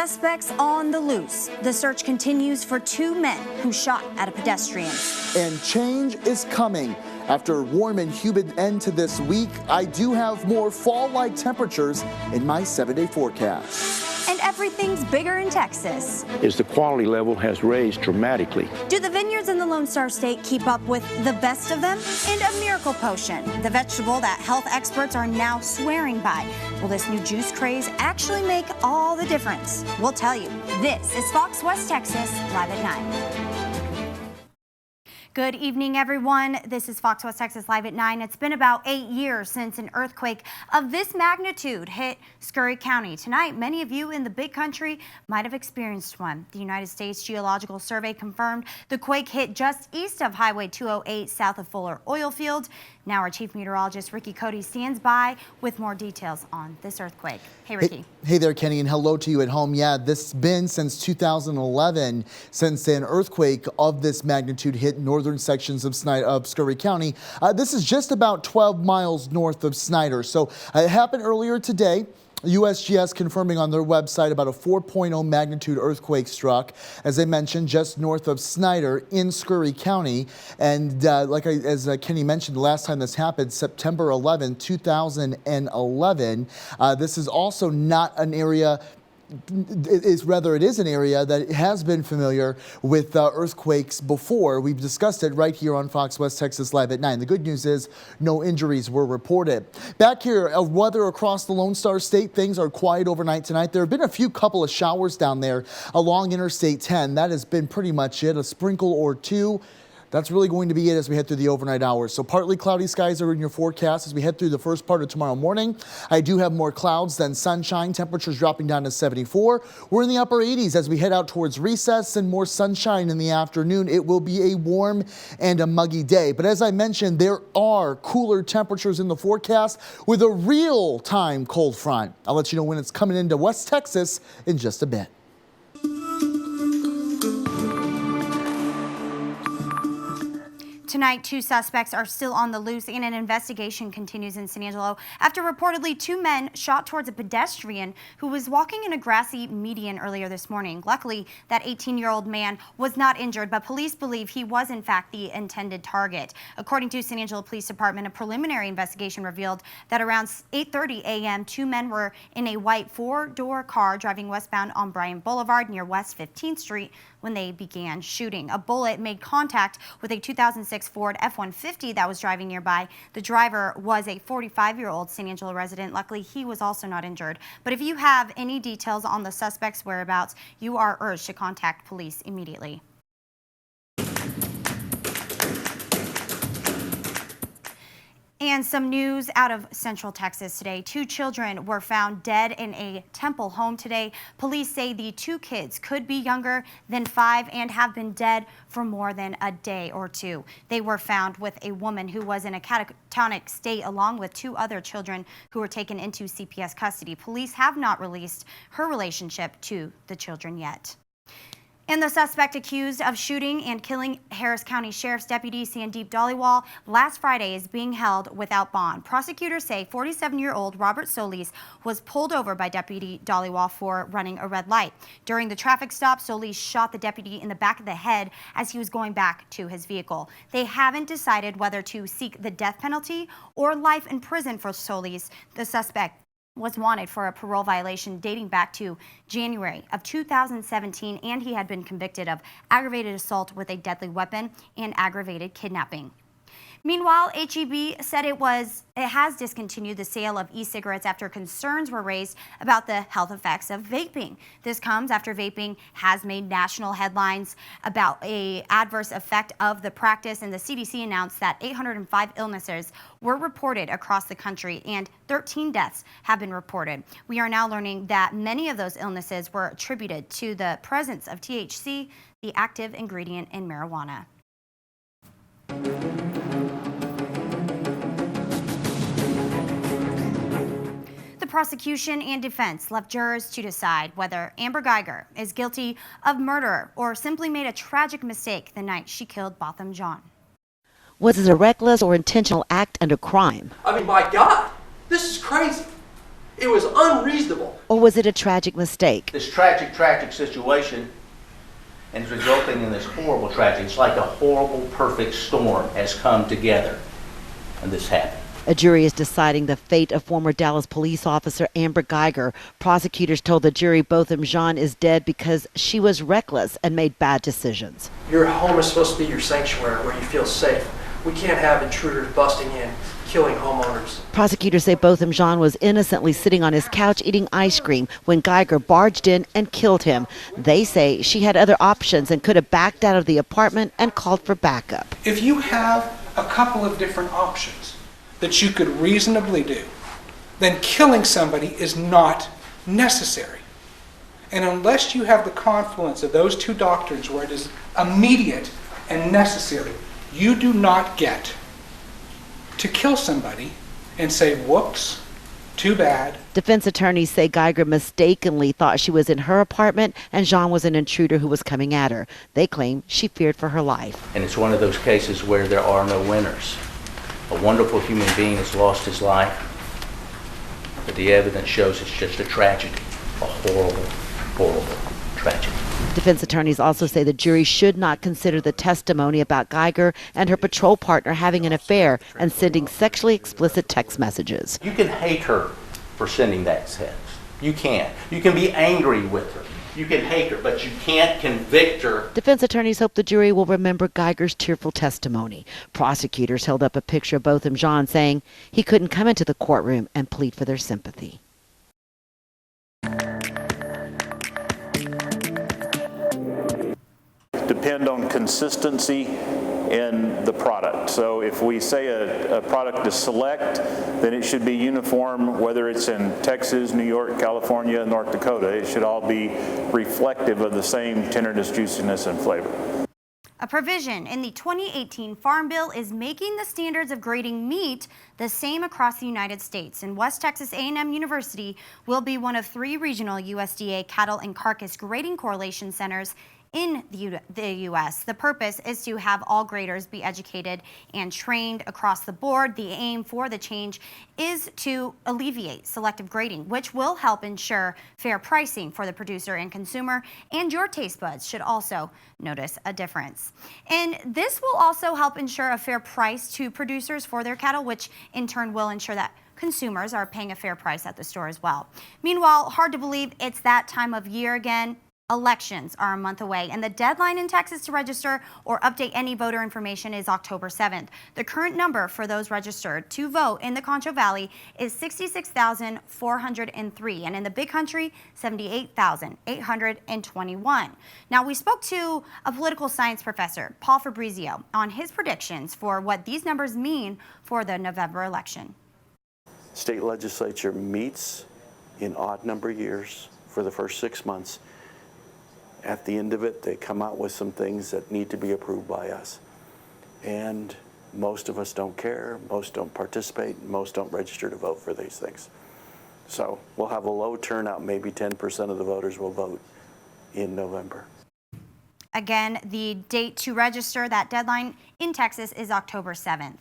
Suspects on the loose. The search continues for two men who shot at a pedestrian. And change is coming. After a warm and humid end to this week, I do have more fall-like temperatures in my 7-day forecast. And everything's bigger in Texas. The quality level has raised dramatically. Do the vineyards in the Lone Star State keep up with the best of them? And a miracle potion, the vegetable that health experts are now swearing by. Will this new juice craze actually make all the difference? We'll tell you. This is Fox West Texas, live at 9. Good evening, everyone. This is Fox West Texas Live at 9. It's been about 8 years since an earthquake of this magnitude hit Scurry County. Tonight, many of you in the big country might have experienced one. The United States Geological Survey confirmed the quake hit just east of Highway 208 south of Fuller Oil Field. Now our chief meteorologist, Ricky Cody, stands by with more details on this earthquake. Hey, Ricky. Hey there, Kenny, and hello to you at home. Yeah, this has been since 2011 since an earthquake of this magnitude hit northern sections of Scurry County. This is just about 12 miles north of Snyder. So it happened earlier today. USGS confirming on their website about a 4.0 magnitude earthquake struck, as I mentioned, just north of Snyder in Scurry County. And as Kenny mentioned, the last time this happened, September 11, 2011. This is also not an area. It is an area that has been familiar with earthquakes before. We've discussed it right here on Fox West Texas Live at 9. The good news is no injuries were reported. Back here, weather across the Lone Star State, things are quiet overnight tonight. There have been a couple of showers down there along Interstate 10. That has been pretty much it, a sprinkle or two. That's really going to be it as we head through the overnight hours. So partly cloudy skies are in your forecast as we head through the first part of tomorrow morning. I do have more clouds than sunshine. Temperatures dropping down to 74. We're in the upper 80s as we head out towards recess and more sunshine in the afternoon. It will be a warm and a muggy day. But as I mentioned, there are cooler temperatures in the forecast with a real-time cold front. I'll let you know when it's coming into West Texas in just a bit. Tonight, two suspects are still on the loose and an investigation continues in San Angelo after reportedly two men shot towards a pedestrian who was walking in a grassy median earlier this morning. Luckily, that 18-year-old man was not injured, but police believe he was in fact the intended target. According to San Angelo Police Department, a preliminary investigation revealed that around 8:30 a.m., two men were in a white four-door car driving westbound on Bryan Boulevard near West 15th Street when they began shooting. A bullet made contact with a 2006 Ford F-150 that was driving nearby. The driver was a 45-year-old San Angelo resident. Luckily, he was also not injured. But if you have any details on the suspect's whereabouts, you are urged to contact police immediately. And some news out of Central Texas today. Two children were found dead in a Temple home today. Police say the two kids could be younger than 5 and have been dead for more than a day or two. They were found with a woman who was in a catatonic state along with two other children who were taken into CPS custody. Police have not released her relationship to the children yet. And the suspect accused of shooting and killing Harris County Sheriff's Deputy Sandeep Dhaliwal last Friday is being held without bond. Prosecutors say 47-year-old Robert Solis was pulled over by Deputy Dhaliwal for running a red light. During the traffic stop, Solis shot the deputy in the back of the head as he was going back to his vehicle. They haven't decided whether to seek the death penalty or life in prison for Solis. The suspect was wanted for a parole violation dating back to January of 2017, and he had been convicted of aggravated assault with a deadly weapon and aggravated kidnapping. Meanwhile, HEB said it has discontinued the sale of e-cigarettes after concerns were raised about the health effects of vaping. This comes after vaping has made national headlines about an adverse effect of the practice, and the CDC announced that 805 illnesses were reported across the country and 13 deaths have been reported. We are now learning that many of those illnesses were attributed to the presence of THC, the active ingredient in marijuana. Prosecution and defense left jurors to decide whether Amber Geiger is guilty of murder or simply made a tragic mistake the night she killed Botham Jean. Was it a reckless or intentional act and a crime? I mean, my God, this is crazy. It was unreasonable. Or was it a tragic mistake? This tragic situation and it's resulting in this horrible tragedy. It's like a horrible, perfect storm has come together, and this happened. A jury is deciding the fate of former Dallas police officer Amber Geiger. Prosecutors told the jury Botham Jean is dead because she was reckless and made bad decisions. Your home is supposed to be your sanctuary where you feel safe. We can't have intruders busting in, killing homeowners. Prosecutors say Botham Jean was innocently sitting on his couch eating ice cream when Geiger barged in and killed him. They say she had other options and could have backed out of the apartment and called for backup. If you have a couple of different options that you could reasonably do, then killing somebody is not necessary. And unless you have the confluence of those two doctrines where it is immediate and necessary, you do not get to kill somebody and say, whoops, too bad. Defense attorneys say Geiger mistakenly thought she was in her apartment and Jean was an intruder who was coming at her. They claim she feared for her life. And it's one of those cases where there are no winners. A wonderful human being has lost his life, but the evidence shows it's just a tragedy, a horrible, horrible tragedy. Defense attorneys also say the jury should not consider the testimony about Geiger and her patrol partner having an affair and sending sexually explicit text messages. You can hate her for sending that text. You can. You can be angry with her. You can hate her, but you can't convict her. Defense attorneys hope the jury will remember Geiger's tearful testimony. Prosecutors held up a picture of Botham Jean saying he couldn't come into the courtroom and plead for their sympathy. Depend on consistency in the product. So if we say a product is select, then it should be uniform, whether it's in Texas, New York, California, North Dakota. It should all be reflective of the same tenderness, juiciness, and flavor. A provision in the 2018 Farm Bill is making the standards of grading meat the same across the United States. And West Texas A&M University will be one of 3 regional USDA cattle and carcass grading correlation centers in the U.S. The purpose is to have all graders be educated and trained across the board. The aim for the change is to alleviate selective grading, which will help ensure fair pricing for the producer and consumer, and your taste buds should also notice a difference. And this will also help ensure a fair price to producers for their cattle, which in turn will ensure that consumers are paying a fair price at the store as well. Meanwhile, hard to believe it's that time of year again. Elections are a month away, and the deadline in Texas to register or update any voter information is October 7th. The current number for those registered to vote in the Concho Valley is 66,403, and in the Big Country, 78,821. Now, we spoke to a political science professor, Paul Fabrizio, on his predictions for what these numbers mean for the November election. State legislature meets in odd number years for the first 6 months. At the end of it, they come out with some things that need to be approved by us. And most of us don't care, most don't participate, most don't register to vote for these things. So we'll have a low turnout, maybe 10% of the voters will vote in November. Again, the date to register, that deadline in Texas is October 7th.